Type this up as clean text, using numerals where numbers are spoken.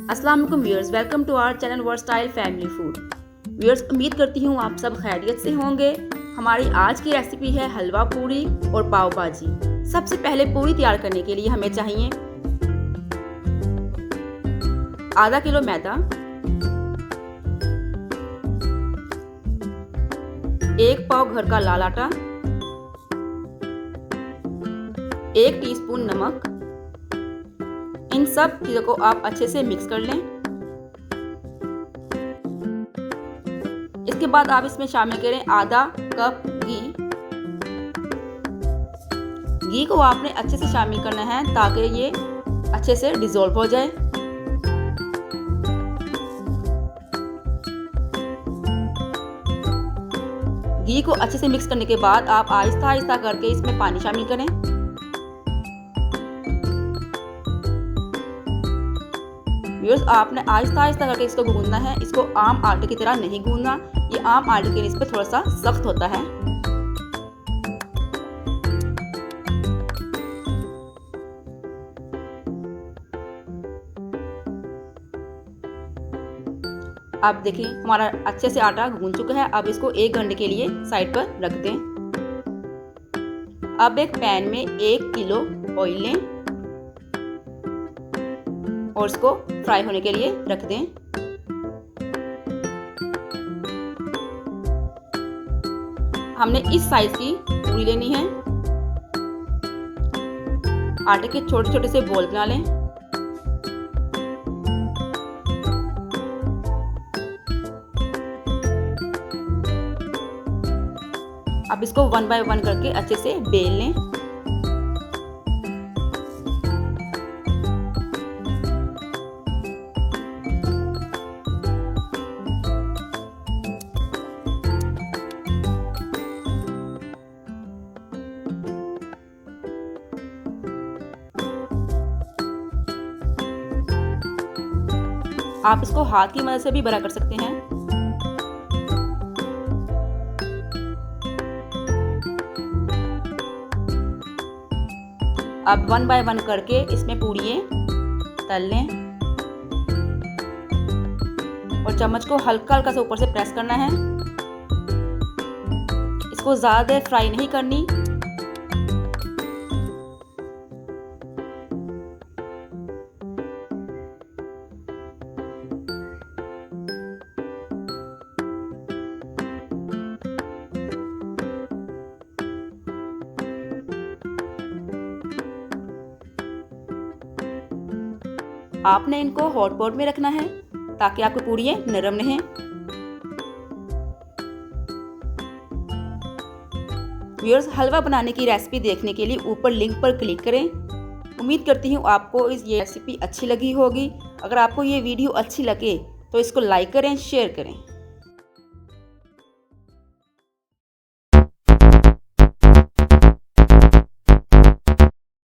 अस्सलाम वालेकुम viewers, welcome to our channel versatile family food. Viewers, उम्मीद करती हूँ आप सब खैरियत से होंगे। हमारी आज की रेसिपी है हलवा पूरी और पाव भाजी। सबसे पहले पूरी तैयार करने के लिए हमें चाहिए आधा किलो मैदा, 1 पाव घर का लाल आटा, 1 टीस्पून नमक। इन सब चीज़ों को आप अच्छे से मिक्स कर लें। इसके बाद आप इसमें शामिल करें आधा कप घी। घी को आपने अच्छे से शामिल करना है ताकि ये अच्छे से डिसॉल्व हो जाए। घी को अच्छे से मिक्स करने के बाद आप आहिस्ता आहिस्ता करके इसमें पानी शामिल करें। व्यूअर्स, आपने आहिस्ता आहिस्ता करके इसको गूंदना है। इसको आम आटे की तरह नहीं गूंदना, ये आम आटे के निस्बत थोड़ा सा सख्त होता है। आप देखिए हमारा अच्छे से आटा गूंद चुका है। अब इसको 1 घंटे के लिए साइड पर रख दें। अब एक पैन में 1 किलो ऑयल लें और इसको फ्राई होने के लिए रख दें। हमने इस साइज की पूरी लेनी है। आटे के छोटे छोटे से बॉल बना लें। अब इसको 1 बाय 1 करके अच्छे से बेल लें। आप इसको हाथ की मदद से भी बड़ा कर सकते हैं। अब 1 बाय 1 करके इसमें पूड़ियाँ तल लें और चम्मच को हल्का हल्का से ऊपर से प्रेस करना है। इसको ज़्यादा देर फ्राई नहीं करनी। आपने इनको हॉट पॉट में रखना है ताकि आपकी पूड़ियाँ नरम रहें। व्यूअर्स, हलवा बनाने की रेसिपी देखने के लिए ऊपर लिंक पर क्लिक करें। उम्मीद करती हूँ आपको ये रेसिपी अच्छी लगी होगी। अगर आपको ये वीडियो अच्छी लगे तो इसको लाइक करें, शेयर करें।